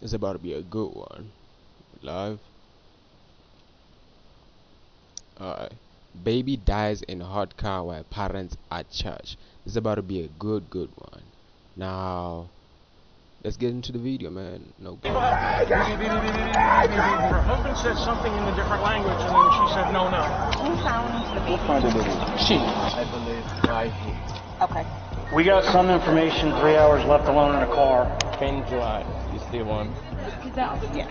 It's about to be a good one. Live. Alright. Baby dies in hot car while parents at church. This is about to be a good one. Now, let's get into the video, man. No. Her husband said something in a different language, and then she said, no. Who found the baby? She. I believe right here. Okay. We got some information, 3 hours left alone in a car. Pen Drive is the one. Yeah.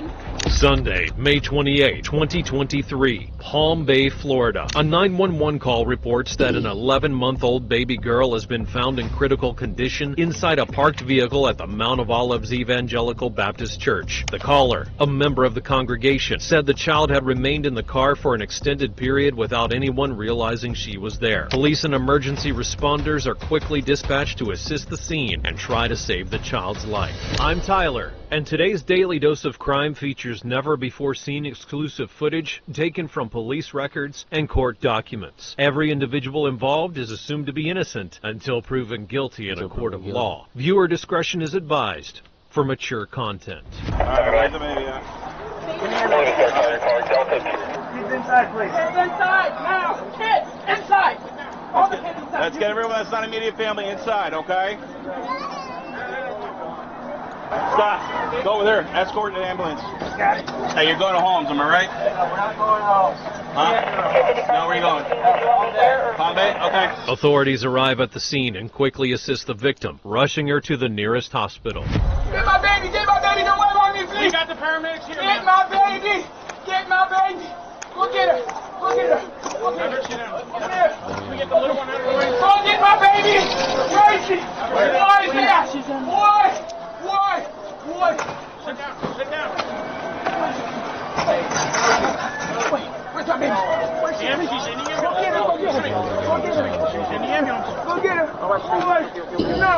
Sunday, May 28, 2023, Palm Bay, Florida. A 911 call reports that an 11-month-old baby girl has been found in critical condition inside a parked vehicle at the Mount of Olives Evangelical Baptist Church. The caller, a member of the congregation, said the child had remained in the car for an extended period without anyone realizing she was there. Police and emergency responders are quickly dispatched to assist the scene and try to save the child's life. I'm Tyler, and today's Daily Dose of Crime features never-before-seen exclusive footage taken from police records and court documents. Every individual involved is assumed to be innocent until proven guilty in a court of law. Viewer discretion is advised for mature content. Kids inside, please. Kids inside, now! Kids, inside! All the kids inside. Let's get everyone that's not immediate family inside, okay? Stop. Go over there. Escort an ambulance. Hey, you're going to Holmes, am I right? We're not going home. Huh? No, where are you going? Palm Bay? Okay. Authorities arrive at the scene and quickly assist the victim, rushing her to the nearest hospital. Get my baby! Get my baby! Don't wait on me, please! We got the paramedics here. Get my baby! Get my baby! Go get her! Go get her! Go get her! Go get her! We get the little one out of the way. Go get my baby! Where is she? Why is that? Why? Why? Why? Sit down. Sit down. Wait, where's my baby? Where's she? She's in the ambulance. Go get her! Go get her! Go get her! She's in the ambulance. Go get her! No!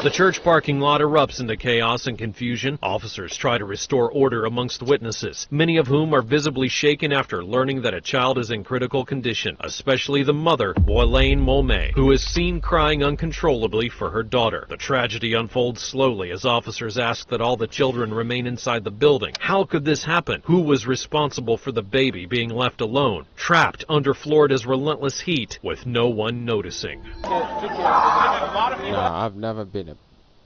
The church parking lot erupts into chaos and confusion. Officers try to restore order amongst witnesses, many of whom are visibly shaken after learning that a child is in critical condition, especially the mother, Boylene Momay, who is seen crying uncontrollably for her daughter. The tragedy unfolds slowly as officers ask that all the children remain inside the building. How could this happen? Who was responsible for the baby being left alone, trapped under Florida's relentless heat, with no one noticing? Nah, I've never been a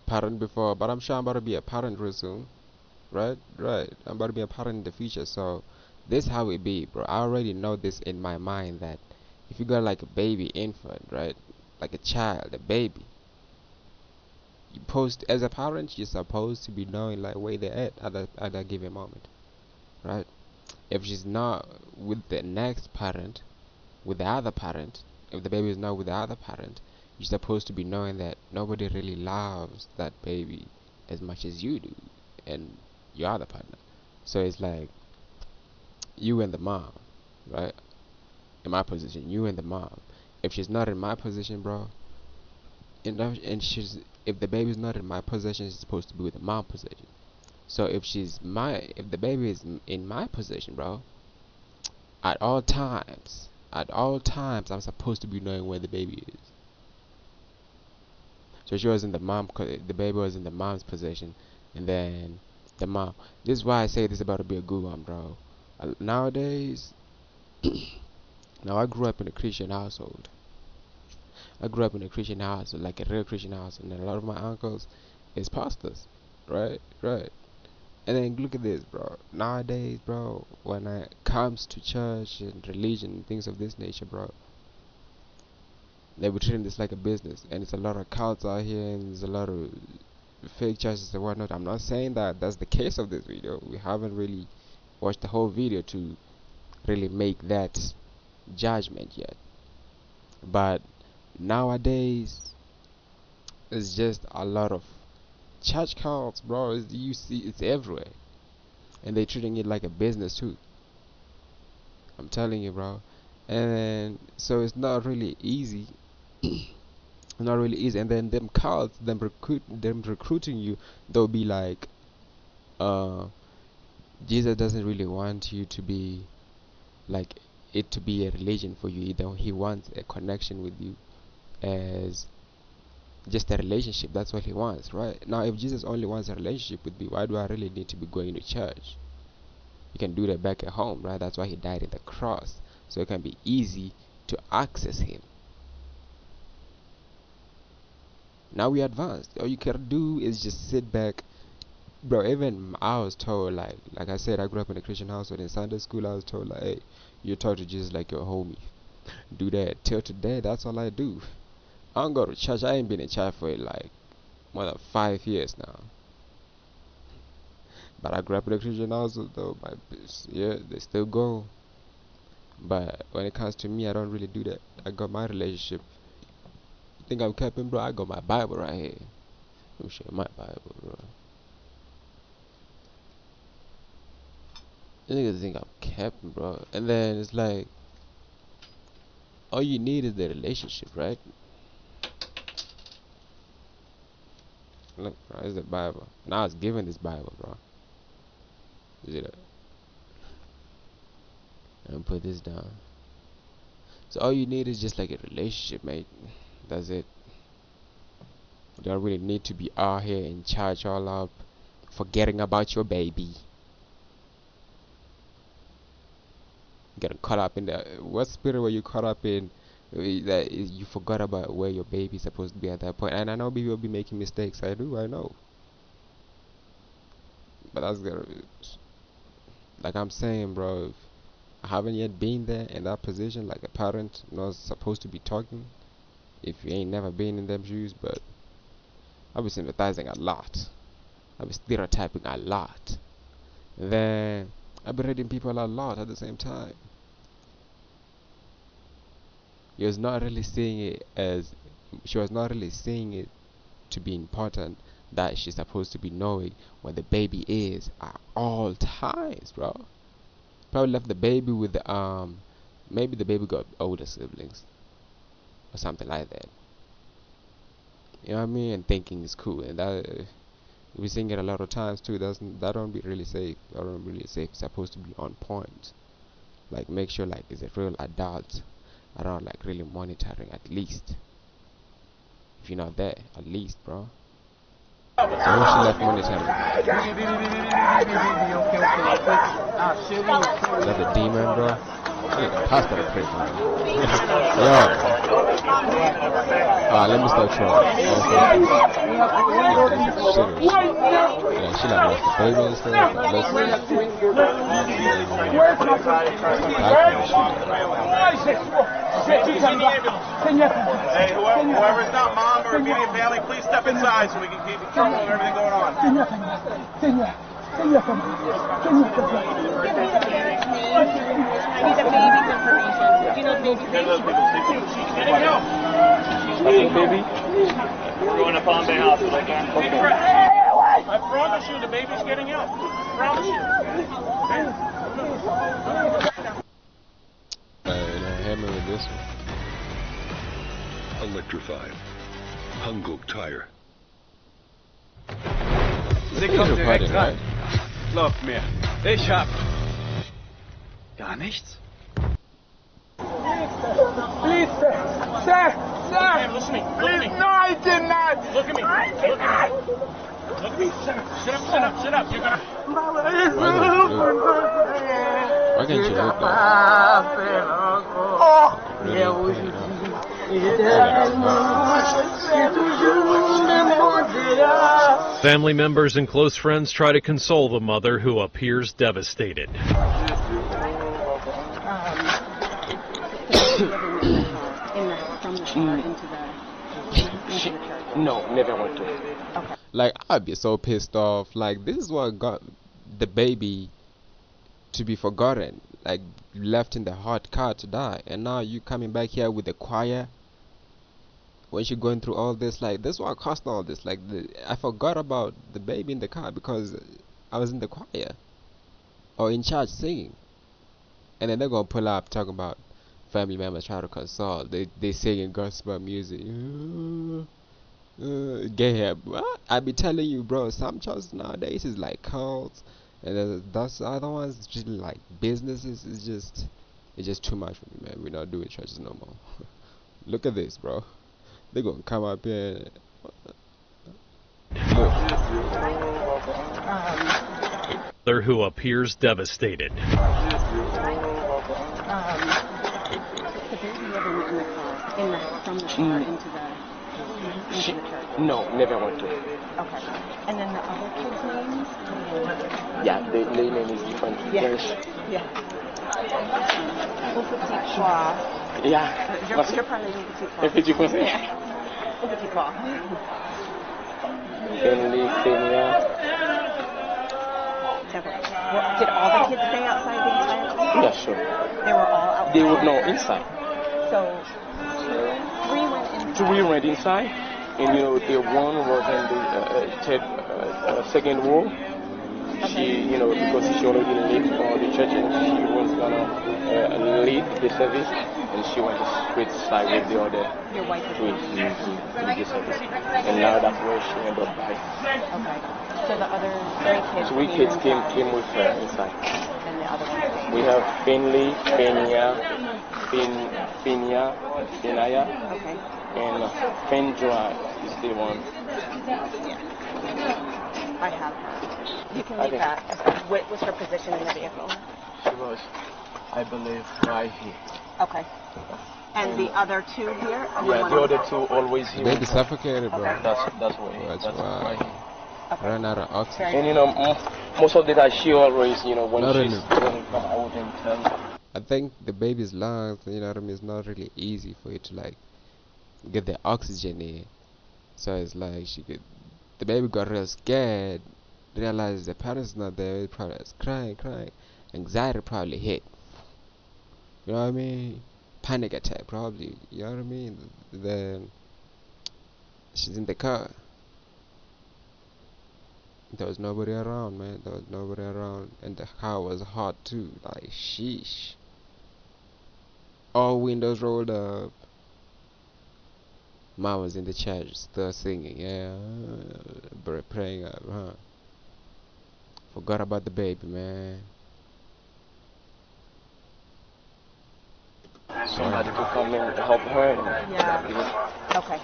parent before, but I'm sure I'm about to be a parent real soon. Right? I'm about to be a parent in the future, so this how it be, bro. I already know this in my mind that if you got like a baby infant, right? Like a child, a baby. As a parent, you're supposed to be knowing like where they're at that given moment. Right? If she's not with the next parent, with the other parent, if the baby is not with the other parent, you're supposed to be knowing that nobody really loves that baby as much as you do and your other partner. So it's like you and the mom, right? In my position, you and the mom. If she's not in my position, bro, if the baby's not in my possession, she's supposed to be with the mom position. So if the baby is in my possession, bro, at all times, I'm supposed to be knowing where the baby is. So she was in the baby was in the mom's possession, and then the mom. This is why I say this about to be a good one, bro. Nowadays, now I grew up in a Christian household. Like a real Christian household, and a lot of my uncles is pastors, right? And then look at this, bro. Nowadays, bro, when it comes to church and religion and things of this nature, bro, they were treating this like a business, and it's a lot of cults out here, and there's a lot of fake churches and whatnot. I'm not saying that that's the case of this video. We haven't really watched the whole video to really make that judgment yet. But nowadays, it's just a lot of church cults, bro. You see, it's everywhere, and they're treating it like a business too. I'm telling you, bro. And so it's not really easy. Not really easy. And then them cults, them recruiting you, they'll be like, Jesus doesn't really want you to be like it to be a religion for you. He wants a connection with you as just a relationship. That's what he wants, right? Now, if Jesus only wants a relationship with me, why do I really need to be going to church? You can do that back at home, right? That's why he died on the cross, so it can be easy to access him. Now we advanced. All you can do is just sit back, bro. Even I was told, like I said, I grew up in a Christian household. In Sunday school, I was told, like, hey, you talk to Jesus like your homie. Do that. Till today, that's all I do. I don't go to church. I ain't been in church for like more than 5 years now. But I grew up in a Christian household, though. Yeah, they still go. But when it comes to me, I don't really do that. I got my relationship. You think I'm capping, bro? I got my Bible right here. Let me show you my Bible, bro. You niggas think I'm capping, bro? And then it's like, all you need is the relationship, right? Look, bro, it's the Bible. Now it's giving this Bible, bro. You see that? And put this down. So all you need is just like a relationship, mate. That's it. You don't really need to be out here in charge all up, forgetting about your baby. Getting caught up in the what spirit were you caught up in that you forgot about where your baby's supposed to be at that point. And I know people will be making mistakes. I know. But that's gonna, like I'm saying, bro. If I haven't yet been there in that position, like a parent not supposed to be talking. If you ain't never been in them shoes, but I've been sympathizing a lot. I've been stereotyping a lot. And then I've been reading people a lot at the same time. She was not really seeing it to be important that she's supposed to be knowing where the baby is at all times, bro. Probably left the baby with the maybe the baby got older siblings or something like that. You know what I mean? And thinking it's cool, and that we sing it a lot of times too. That don't be really safe. That don't really safe. It's supposed to be on point. Like make sure like it's a real adult around, like really monitoring at least. If you're not there, at least, bro. So who she left monitoring? Is that the demon, bro? Yeah, pastor to pray for me. Yo. Let me stop trolling. Yeah, she like lost the baby and stuff. But listen. Hey, whoever's not mom or immediate family, please step inside so we can keep control of everything going on. I need the baby's information. Do you know the baby's name? Baby? We're going to Palm Bay Hospital, okay? I promise you the baby's getting out. I promise you. Hit me with this one. Electrified. Hanguk tire. Sie kommt direkt Party, rein. right? Glaub mir, ich hab gar nichts. Please, sir. Hey, listen to me. Look at me. No, I did not. Look at me. Look at me. Look at me. Sit up. You're gonna. Why can't you look though? Family members and close friends try to console the mother, who appears devastated. No, never went to. Like, I'd be so pissed off. Like, this is what got the baby to be forgotten, like left in the hot car to die, and now you coming back here with the choir when she going through all this. Like, this what caused all this. Like, I forgot about the baby in the car because I was in the choir or in church singing, and then they're gonna pull up talking about family members trying to console. They singing gospel music. Get here. What? I be telling you, bro, some churches nowadays is like cults, and that's the other ones just like businesses. It's just too much for me, man. We're not doing churches no more. Look at this, bro. They're gonna come up here Who appears devastated. The baby never went in the car, from the car into the church. No, never went to. Okay. And then the other kids' names? Yeah, the name is different. Yeah. Yeah. Yeah. You're probably petit pois. Yeah. Petit pois. Did all the kids stay outside the entire time? Yeah, sure. They were all outside? They were, no, inside. So, three went inside? Three went inside, and the one was in the second row. She, because she already late for the church, and she was gonna lead the service, and she went straight side with the other. Your wife is lead the service, and now that's where she ended up by. Okay. So the other three kids came with her inside. And the other ones? We have Finley, Penia, okay. and Fendra is the one. I have her. You can leave that. What was her position in the vehicle? She was, I believe, right here. Okay. And the other two here? Yeah, the other two always here. Baby suffocated, bro. Okay. That's why. That's That's why. right here. Okay. Run out of oxygen. And most of the time she always, when Not she's really. going to come out and tell me. I think the baby's lungs, it's not really easy for it to like get the oxygen in. So it's like the baby got real scared, realized the parents not there, it probably was crying. Anxiety probably hit. You know what I mean? Panic attack probably, you know what I mean? Then she's in the car. There was nobody around, man. There was nobody around, and the car was hot too. Like sheesh. All windows rolled up. Mom was in the church, still singing, praying up, huh? Forgot about the baby, man. Somebody to come in to help her. Yeah. Okay.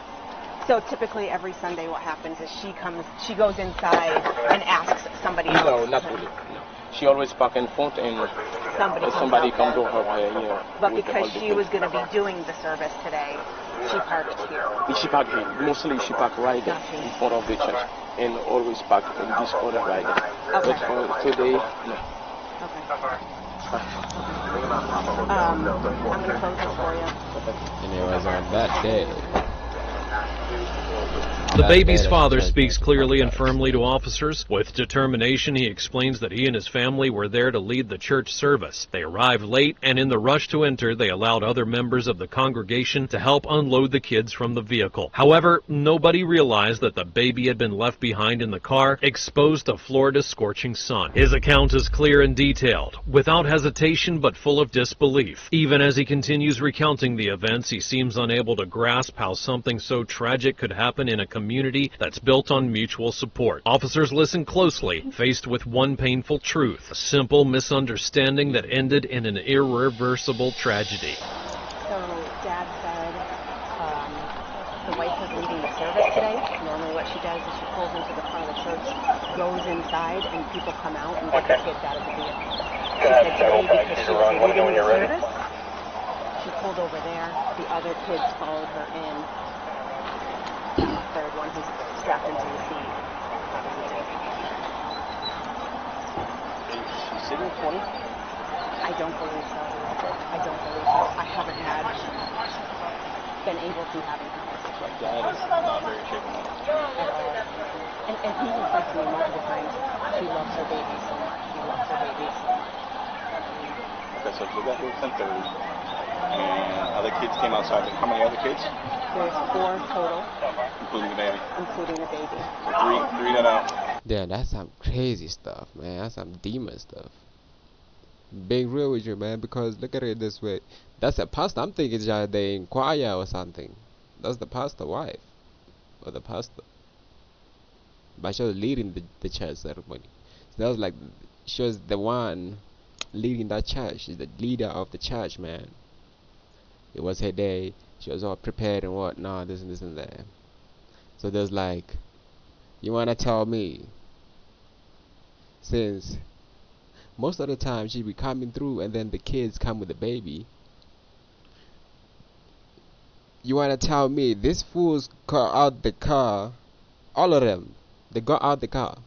So typically every Sunday what happens is she goes inside and asks somebody else. No, not really. No. She always park in front and somebody come to her. But because she was going to be doing the service today, she parked here. She parked here. Mostly she parked right there in front of the church and always park in this corner right there. Okay. But for today, no. Okay. I'm going to close this for you. And it was on that day. The baby's father speaks clearly and firmly to officers. With determination, he explains that he and his family were there to lead the church service. They arrived late, and in the rush to enter, they allowed other members of the congregation to help unload the kids from the vehicle. However, nobody realized that the baby had been left behind in the car, exposed to Florida's scorching sun. His account is clear and detailed, without hesitation but full of disbelief. Even as he continues recounting the events, he seems unable to grasp how something so tragic could happen in a community that's built on mutual support. Officers listen closely, faced with one painful truth, a simple misunderstanding that ended in an irreversible tragedy. So Dad said the wife was leading the service today. Normally what she does is she pulls into the front of the church, goes inside, and people come out and get the kids out of the vehicle. She said today because she was leading the service, she pulled over there. The other kids followed her in. Third one who's strapped into the seat. She's sitting 20? I don't believe so. I haven't been able to have her. My dad is not very shaken up. At all. And he has said to me multiple times, she loves her baby so much. She loves her baby so much. Okay, so we got here at 10:30, and other kids came outside. How many other kids? There's 4 total, Including the baby. including the baby. So three got out. Yeah, that's some crazy stuff, man. That's some demon stuff. Being real with you, man, because look at it this way. That's a pastor. I'm thinking they in choir or something. That's the pastor wife. Or the pastor. But she was leading the church ceremony. So that was like, she was the one leading that church. She's the leader of the church, man. It was her day. She was all prepared and whatnot, this and that. So there's like, you wanna tell me, since most of the time she be coming through and then the kids come with the baby, you wanna tell me these fools got out the car, all of them, they got out the car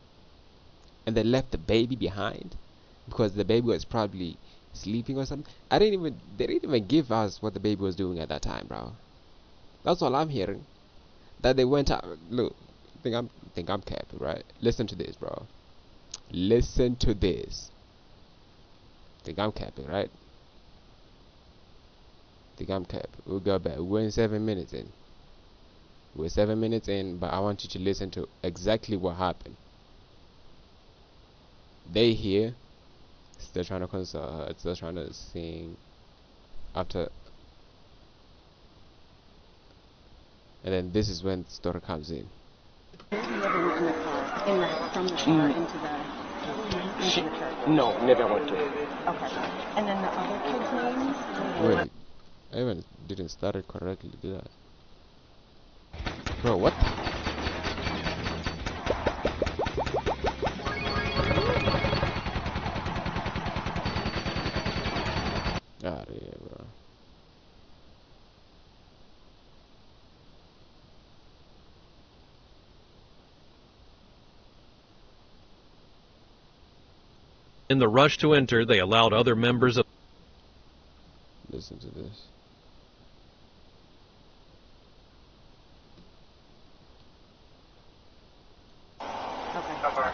and they left the baby behind because the baby was probably sleeping or something. They didn't even give us what the baby was doing at that time, bro. That's all I'm hearing. That they went out. Look, think I'm capping, right? Listen to this, bro. Listen to this. Think I'm capping, right? Think I'm capping. We'll go back. We're in 7 minutes in. We're 7 minutes in, but I want you to listen to exactly what happened. They here, still trying to console her, still trying to sing after, and then this is when the story comes in. Never went in the car, from the car into the church. No, never went to. Okay. And then the other kids' names? Wait, I even didn't start it correctly, did I? Bro, what? Ah, yeah, bro. In the rush to enter, they allowed other members of Listen to this. Okay.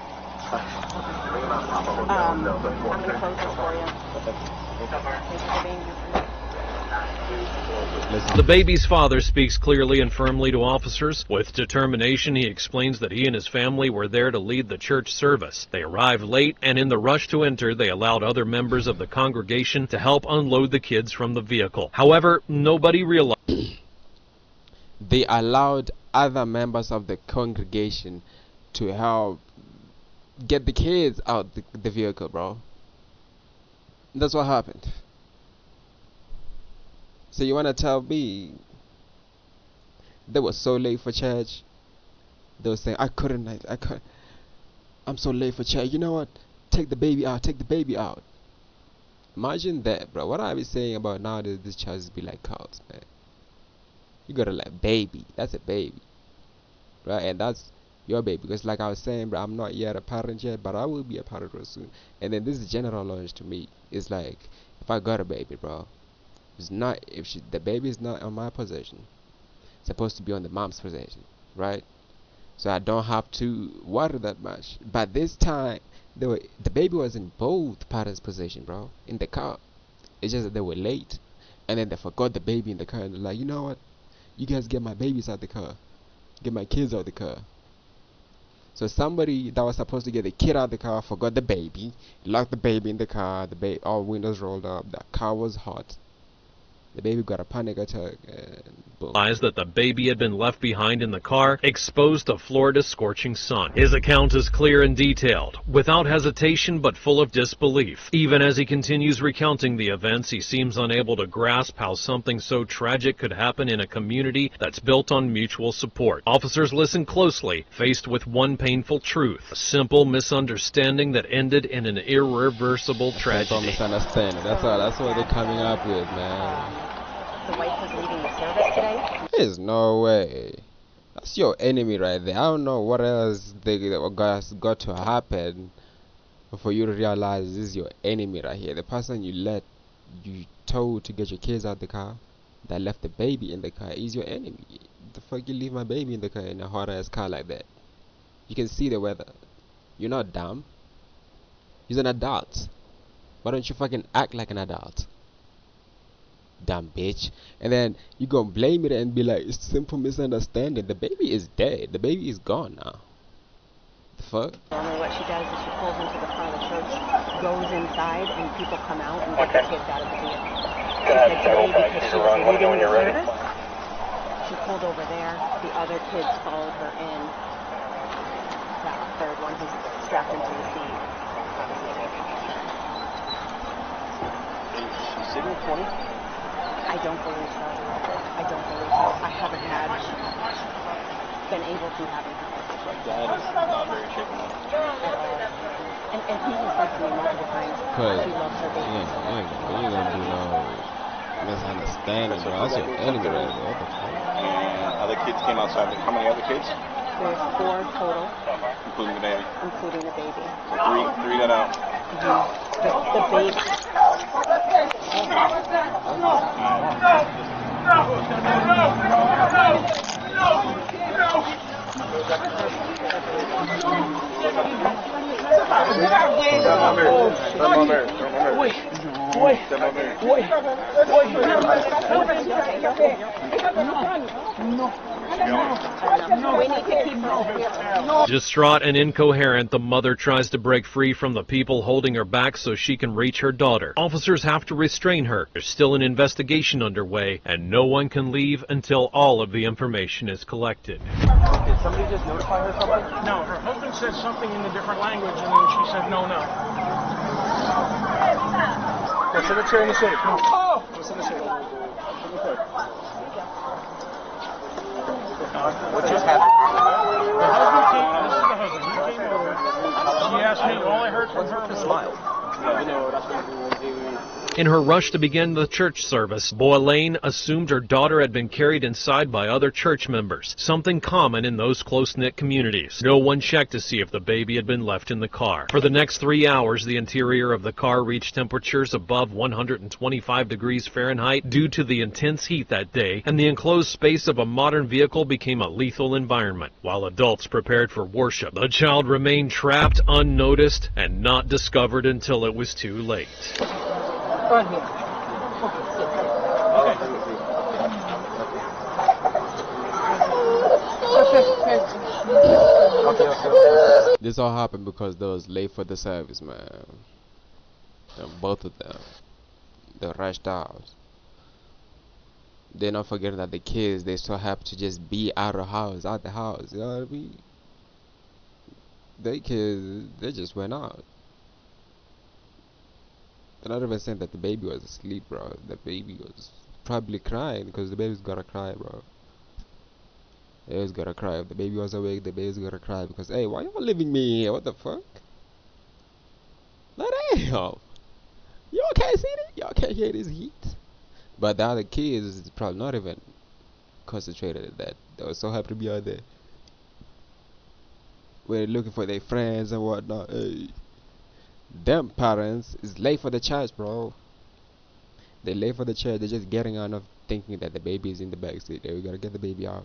I'm going to close this for you. Thank you for being here for me. Listen. The baby's father speaks clearly and firmly to officers. With determination, he explains that he and his family were there to lead the church service. They arrived late, and in the rush to enter, they allowed other members of the congregation to help unload the kids from the vehicle. However, nobody realized They allowed other members of the congregation to help get the kids out the vehicle, bro. That's what happened. So you wanna tell me they were so late for church? They were saying I couldn't. I'm so late for church. You know what? Take the baby out. Take the baby out. Imagine that, bro. What I be saying about nowadays, these churches be like cults, man. You gotta like baby. That's a baby, right? And that's your baby. Because like I was saying, bro, I'm not yet a parent yet, but I will be a parent real soon. And then this is general knowledge to me. It's like if I got a baby, bro, it's not the baby is not on my possession. It's supposed to be on the mom's possession, right? So I don't have to worry that much. But this time, the baby was in both parents' possession, bro, in the car. It's just that they were late, and then they forgot the baby in the car, and they're like, you know what? You guys get my babies out the car, get my kids out the car. So somebody that was supposed to get the kid out the car forgot the baby, locked the baby in the car. All windows rolled up. The car was hot. The baby got a panic attack and boom. that the baby had been left behind in the car, exposed to Florida's scorching sun. His account is clear and detailed, without hesitation but full of disbelief. Even as he continues recounting the events, he seems unable to grasp how something so tragic could happen in a community that's built on mutual support. Officers listen closely, faced with one painful truth, a simple misunderstanding that ended in an irreversible tragedy. Misunderstanding. That's what they're coming up with, man. The wife was leading the service today. There's no way. That's your enemy right there. I don't know what else got to happen for you to realize this is your enemy right here. The person you told to get your kids out the car, that left the baby in the car, is your enemy. The fuck you leave my baby in the car, in a hot ass car like that? You can see the weather. You're not dumb. He's an adult. Why don't you fucking act like an adult? Dumb bitch. And then you gonna blame it and be like, it's simple misunderstanding. The baby is dead. The baby is gone now. The fuck? Normally what she does is she pulls into the front of the church, goes inside, and people come out and get the kids out of the vehicle. She said today because she was leading the service, she pulled over there. The other kids followed her in. That third one who's strapped into the seat. Signal 20? I don't believe so. I don't believe so. I haven't had. been able to have in her life That is not very shaken up. at all. And he has said to me multiple times, she loves her baby. You ain't gonna do no misunderstanding, bro. That's your enemy right there. What the fuck? And other kids came outside. How many other kids? There's 4 total, Including the baby. including the baby. So three got out. The baby. Distraught and incoherent, the mother tries to break free from the people holding her back so she can reach her daughter. Officers have to restrain her. There's still an investigation underway, and no one can leave until all of the information is collected. Did somebody just notify her something? No, her husband said something in a different language, and then she said no. What's in the chair in the safe? Oh! What's in the safe? What just happened? The husband came, this is the husband, he came over. She asked me, all I heard from her was smile. In her rush to begin the church service, Boylane assumed her daughter had been carried inside by other church members, something common in those close-knit communities. No one checked to see if the baby had been left in the car. For the next 3 hours, the interior of the car reached temperatures above 125 degrees Fahrenheit due to the intense heat that day, and the enclosed space of a modern vehicle became a lethal environment. While adults prepared for worship, the child remained trapped, unnoticed, and not discovered until it was too late. This all happened because they was late for the service, man. And both of them, they rushed out. They're not forgetting that the kids, they so happy to just be out the house, you know what I mean? They kids, they just went out. They're not even saying that the baby was asleep, bro. The baby was probably crying because the baby's gotta cry, bro. The baby's gotta cry. If the baby was awake, the baby's gotta cry because, hey, why y'all leaving me here? What the fuck? Let hell. Y'all can't see it? Y'all can't hear this heat? But the other kids is probably not even concentrated at that. They were so happy to be out there. We're looking for their friends and whatnot. Hey. Them parents is late for the church, bro. They're late for the church. They're just getting out of thinking that the baby is in the back seat. We gotta get the baby out.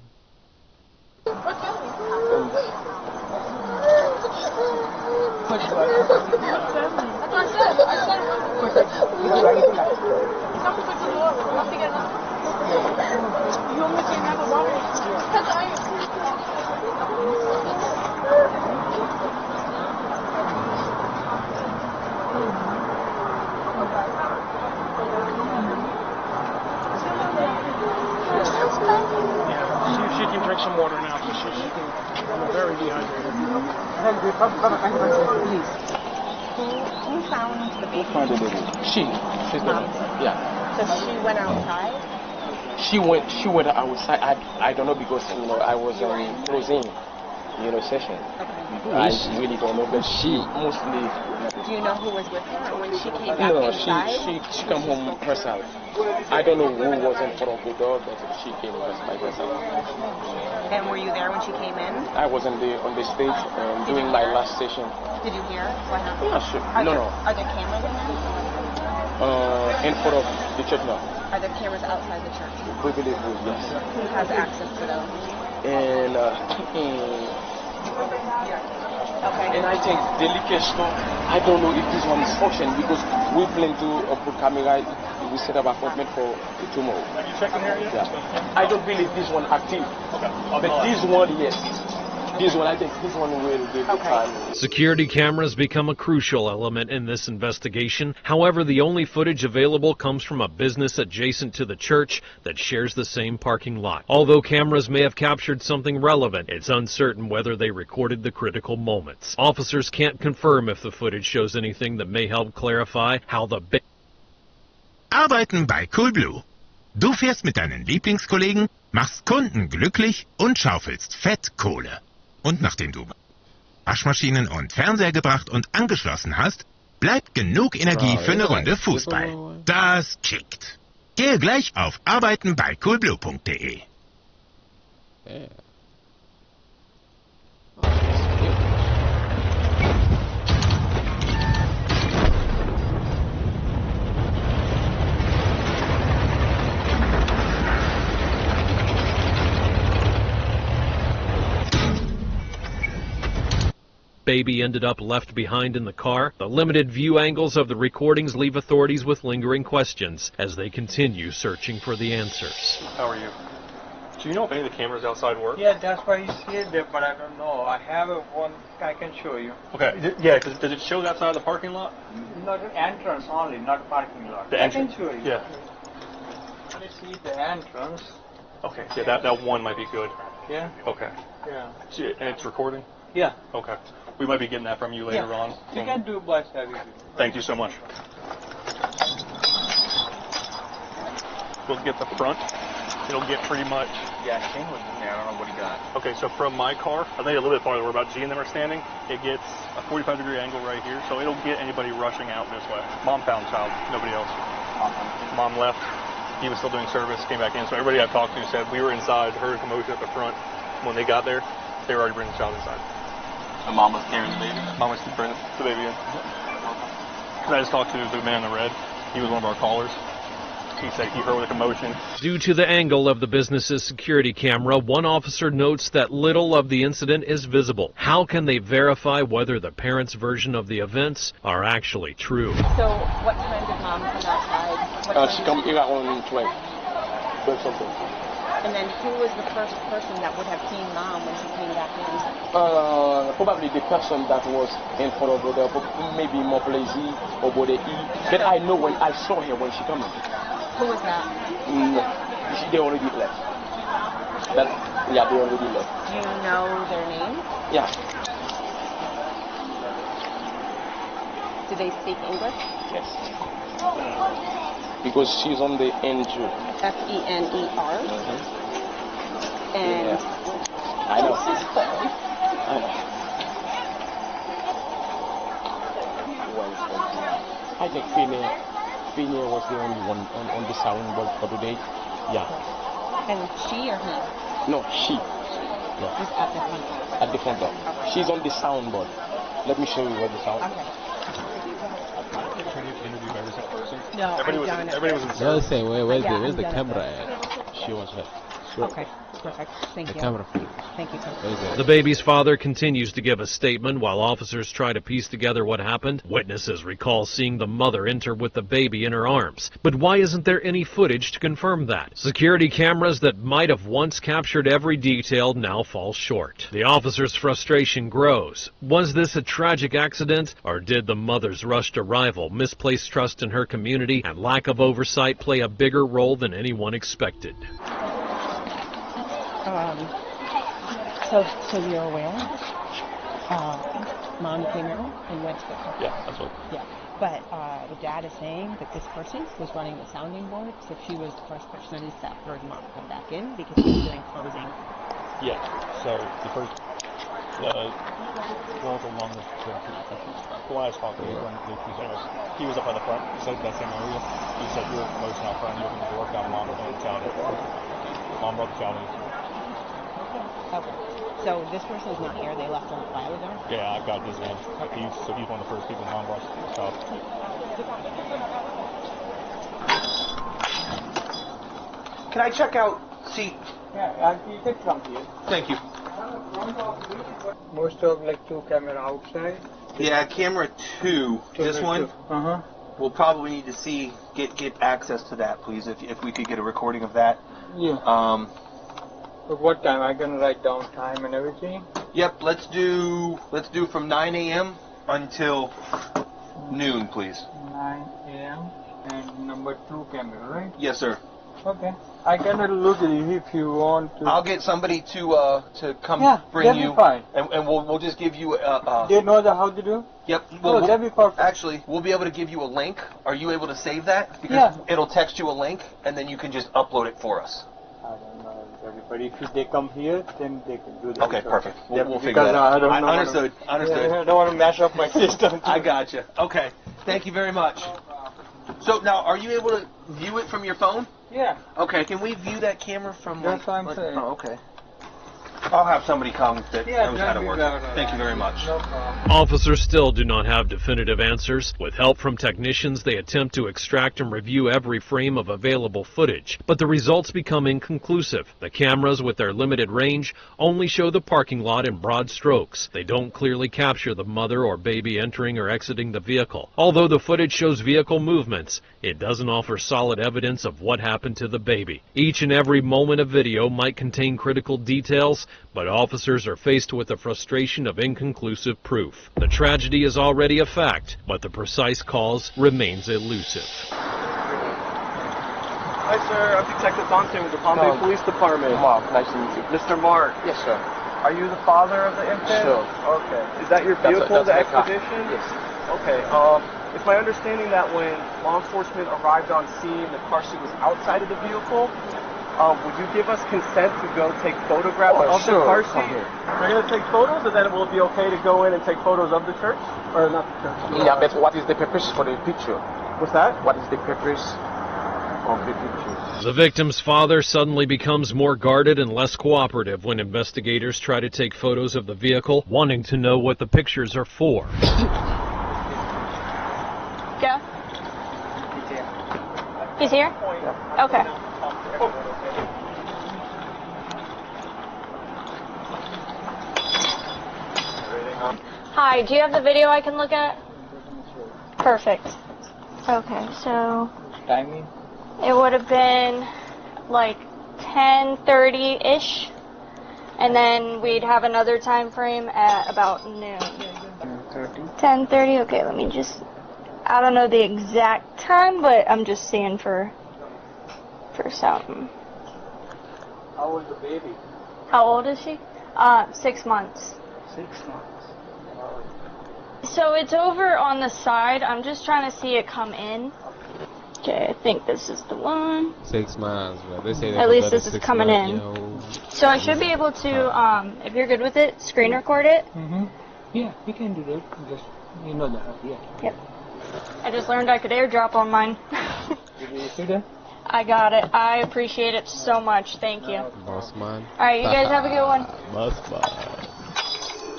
She can drink some water now because she's very dehydrated. Who found the baby? She's the one. Yeah. So she went outside? She went outside. I don't know because I was closing session. Okay. I really don't know, but she mostly. Do you know who was with her when she came back No, inside? she come home herself. I don't know who was in front of the door, but she came by herself. And were you there when she came in? I was on the stage doing my last session. Did you hear what happened? Yeah, sure. Are No. there cameras in there? In front of the church now. Are there cameras outside the church? We believe we, yes. Who has access to those? And Okay. I think the liquor store, I don't know if this one is functioning because we plan to put camera. We set up appointment for tomorrow. Have you checked in here yet? Yeah. I don't believe this one active. Okay. But this one, yes. This one, I think this one will give the time. Security cameras become a crucial element in this investigation. However, the only footage available comes from a business adjacent to the church that shares the same parking lot. Although cameras may have captured something relevant, it's uncertain whether they recorded the critical moments. Officers can't confirm if the footage shows anything that may help clarify how the Arbeiten bei Coolblue. Du fährst mit deinen Lieblingskollegen machst Kunden glücklich und schaufelst fett Kohle. Und nachdem du Waschmaschinen und Fernseher gebracht und angeschlossen hast, bleibt genug Energie für eine Runde Fußball. Das kickt. Gehe gleich auf arbeiten bei coolblue.de. Yeah. Baby ended up left behind in the car. The limited view angles of the recordings leave authorities with lingering questions as they continue searching for the answers. How are you? Do you know if any of the cameras outside work? Yeah, that's why you see it there, but I don't know. I have one I can show you. Okay. Yeah, does it show that side of the parking lot? Not the entrance only, not parking lot. The entrance? I can show you. Yeah. Let's see the entrance. Okay. Yeah, that one might be good. Yeah? Okay. Yeah. And it's recording? Yeah. Okay. We might be getting that from you later on. You can do by savvy. Thank you so much. We'll get the front. It'll get pretty much. Yeah, Shane was in there. I don't know what he got. Okay, so from my car, I think a little bit farther where about G and them are standing, it gets a 45-degree angle right here, so it'll get anybody rushing out this way. Mom found child, nobody else. Mom left. He was still doing service, came back in. So everybody I've talked to said we were inside, heard a commotion at the front. When they got there, they were already bringing the child inside. And Mom was carrying the baby? Mom was bringing the baby in. And I just talked to the man in the red. He was one of our callers. He said he heard a commotion. Due to the angle of the business's security camera, one officer notes that little of the incident is visible. How can they verify whether the parents' version of the events are actually true? So, what time did Mom come outside? She come in around 12 something. And then who was the first person that would have seen Mom when she came back in? Probably the person that was in front of her, maybe more lazy or body. But I know when I saw her when she came in. Who was that? They already left. Yeah, they already left. Do you know their names? Yeah. Do they speak English? Yes. Because she's on the N2. F-E-N-E-R? And... Yeah. I know. I know. I think Finney was the only one on the soundboard for today. Yeah. And she or he? No, she. Yeah. Just at the front door? At the front door. Okay. She's on the soundboard. Let me show you where the sound. Okay. No, everybody was in the other thing, where's the camera at? She was here. Sure. Okay, perfect. Thank you. Camera. Thank you. The baby's father continues to give a statement while officers try to piece together what happened. Witnesses recall seeing the mother enter with the baby in her arms. But why isn't there any footage to confirm that? Security cameras that might have once captured every detail now fall short. The officer's frustration grows. Was this a tragic accident, or did the mother's rushed arrival, misplaced trust in her community, and lack of oversight play a bigger role than anyone expected? So you're aware? Mom came out and went to the car. Yeah, that's what. Yeah, but the dad is saying that this person was running the sounding board, so she was the first person that heard Mom come back in because he was doing closing. Yeah. So the first, one of the longest, the one I was talking to, he was up by the front. He said that same area. He said you were promotion out front. You opened the door, got Mom with the child. Mom brought the child in. Okay. So this person's not here. They left a while ago. Yeah, I've got his name. Okay. He's one of the first people Mom brought the child. Can I check out seat? Yeah, you can come here. Thank you. Most of like two camera outside. Yeah, camera 2. This one. Uh-huh. We'll probably need to get access to that, please, if we could get a recording of that. Yeah. But what time? I'm gonna write down time and everything. Yep. Let's do from 9 a.m. until noon, please. 9 a.m. and number 2 camera, right? Yes, sir. Okay. I can look at it if you want to. I'll get somebody to come bring you. Fine. And we'll just give you They know how to do? Yep. That'd be perfect. Actually, we'll be able to give you a link. Are you able to save that? Because it'll text you a link, and then you can just upload it for us. I don't know everybody. If they come here, then they can do that. Okay, perfect. Yeah, We'll figure that out. Understood. Understood. I don't want to mash up my system. I gotcha. Okay. Thank you very much. So now, are you able to view it from your phone? Yeah. Okay. Can we view that camera from? That's what I'm saying. Oh, okay. I'll have somebody come that knows how to work it. Thank you very much. No problem. Officers still do not have definitive answers. With help from technicians, they attempt to extract and review every frame of available footage, but the results become inconclusive. The cameras, with their limited range, only show the parking lot in broad strokes. They don't clearly capture the mother or baby entering or exiting the vehicle. Although the footage shows vehicle movements, it doesn't offer solid evidence of what happened to the baby. Each and every moment of video might contain critical details, but officers are faced with the frustration of inconclusive proof. The tragedy is already a fact, but the precise cause remains elusive. Hi, sir. I'm Detective Dante with the Palm Bay Police Department. Mark, nice to meet you. Mr. Mark. Yes, sir. Are you the father of the infant? Sure. Okay. Is that your vehicle, the that's my car. Expedition? Yes. Okay. It's my understanding that when law enforcement arrived on scene, the car seat was outside of the vehicle. Would you give us consent to go take photographs of the car seat? We're going to take photos, and then will it be okay to go in and take photos of the church? Or not the church? Yeah, but what is the purpose for the picture? What's that? What is the purpose of the picture? The victim's father suddenly becomes more guarded and less cooperative when investigators try to take photos of the vehicle, wanting to know what the pictures are for. Joe? He's here? Yeah. Okay. Hi, do you have the video I can look at? Perfect. Okay, so Timing? it would have been like 10:30-ish, and then we'd have another time frame at about noon. 10:30. Okay, let me just. I don't know the exact time, but I'm just seeing for something. How old is the baby? How old is she? 6 months. 6 months. So it's over on the side. I'm just trying to see it come in. Okay, I think this is the one. 6 months, bro. They say At least this is coming in. So I should be able to, if you're good with it, screen record it. Yeah, you can do that. Just, you know that, yeah. Yep. I just learned I could airdrop on mine. Did you see that? I got it. I appreciate it so much. Thank you. Boss man. Alright, you guys have a good one. Boss man.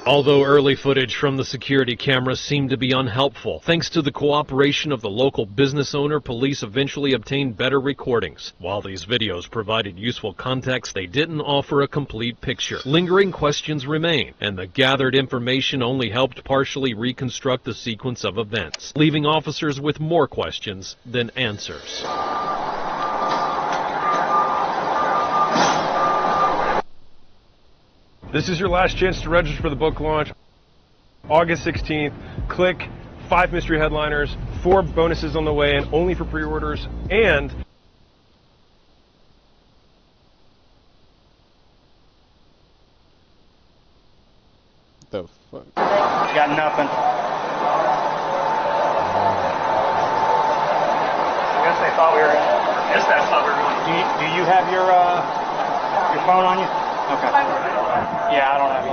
Although early footage from the security cameras seemed to be unhelpful, thanks to the cooperation of the local business owner, police eventually obtained better recordings. While these videos provided useful context, they didn't offer a complete picture. Lingering questions remain, and the gathered information only helped partially reconstruct the sequence of events, leaving officers with more questions than answers. This is your last chance to register for the book launch. August 16th. Click 5 mystery headliners, 4 bonuses on the way, and only for pre-orders. And the fuck? Got nothing. I guess they thought we were. Dispatch thought we were going. Do you have your phone on you? Okay. Yeah, I don't have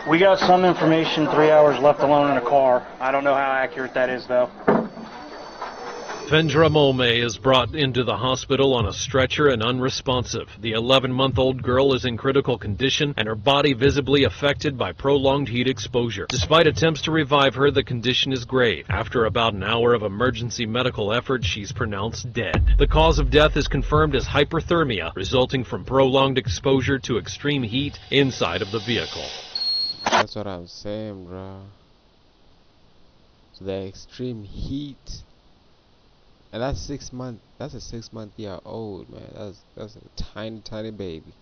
either. We got some information 3 hours left alone in a car. I don't know how accurate that is, though. Vendra Mome is brought into the hospital on a stretcher and unresponsive. The 11-month-old girl is in critical condition and her body visibly affected by prolonged heat exposure. Despite attempts to revive her, the condition is grave. After about an hour of emergency medical effort, she's pronounced dead. The cause of death is confirmed as hyperthermia, resulting from prolonged exposure to extreme heat inside of the vehicle. That's what I'm saying, bro. So the extreme heat. And that's 6 months. That's a 6-month-year-old, man. That's a tiny baby.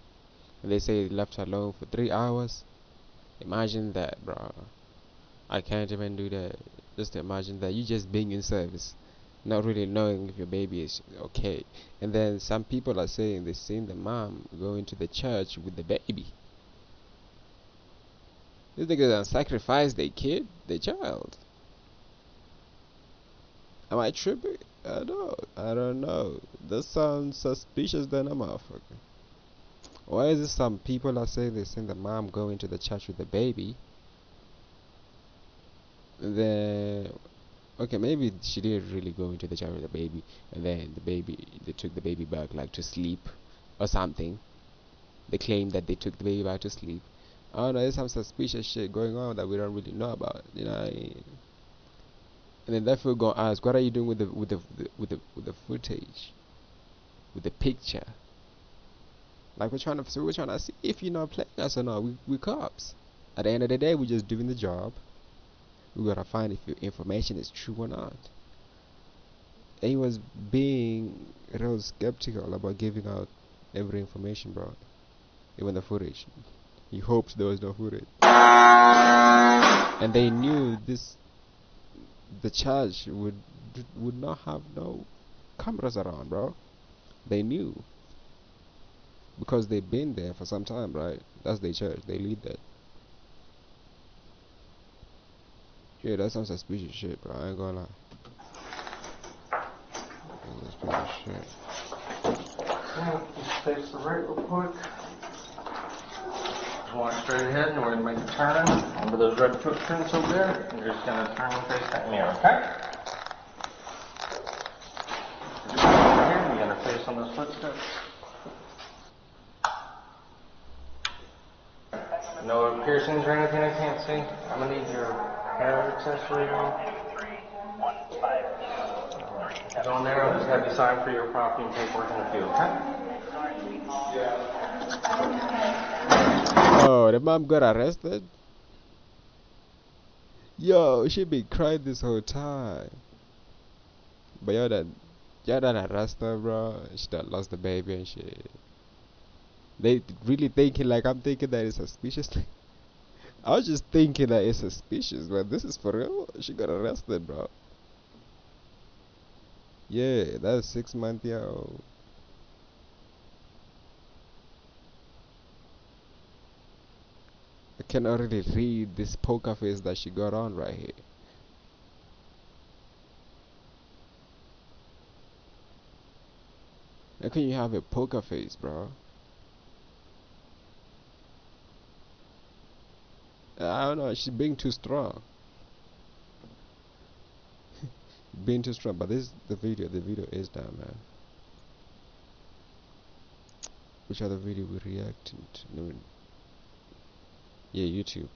And they say left her alone for 3 hours. Imagine that, bro. I can't even do that. Just imagine that you just being in service, not really knowing if your baby is okay. And then some people are saying they seen the mom going to the church with the baby. These niggas gonna sacrifice their kid, their child. Am I tripping? I don't know. That sounds suspicious than a motherfucker. Why is it some people are saying they seen the mom go into the church with the baby? Then, okay, maybe she didn't really go into the church with the baby, and then they took the baby back like to sleep or something. They claim that they took the baby back to sleep. I don't know. There's some suspicious shit going on that we don't really know about. You know what I mean? And then that fool gonna ask, what are you doing with the footage, with the picture? Like we're trying to see if you're not playing us or not. We cops. At the end of the day, we're just doing the job. We gotta find if your information is true or not. And he was being real skeptical about giving out every information, bro. Even the footage. He hoped there was no footage. And they knew the church would not have no cameras around, bro. They knew. Because they've been there for some time, right? That's their church. They lead that. Yeah, that's some suspicious shit, bro. I ain't gonna lie. Suspicious shit. Just face the right real quick. Just walk straight ahead and we're gonna make a turn. Remember those red footprints over there? You're just gonna turn and face that mirror, okay? Just over here, you're gonna face on those footsteps. No piercings or anything I can't see. I'm gonna need your hair accessory. Go in there, I'll just have you sign for your property and paperwork in the field, okay? Oh, the mom got arrested? Yo, she been crying this whole time. But y'all done arrest her, bro. She done lost the baby and shit. They really thinking like I'm thinking that it's suspicious. I was just thinking that it's suspicious, but this is for real. She got arrested, bro. Yeah, that's 6 month old. I can already read this poker face that she got on right here. How can you have a poker face, bro? I don't know, she's being too strong. Being too strong, but this the video is down, man. Which other video we reacting to? No, yeah, YouTube.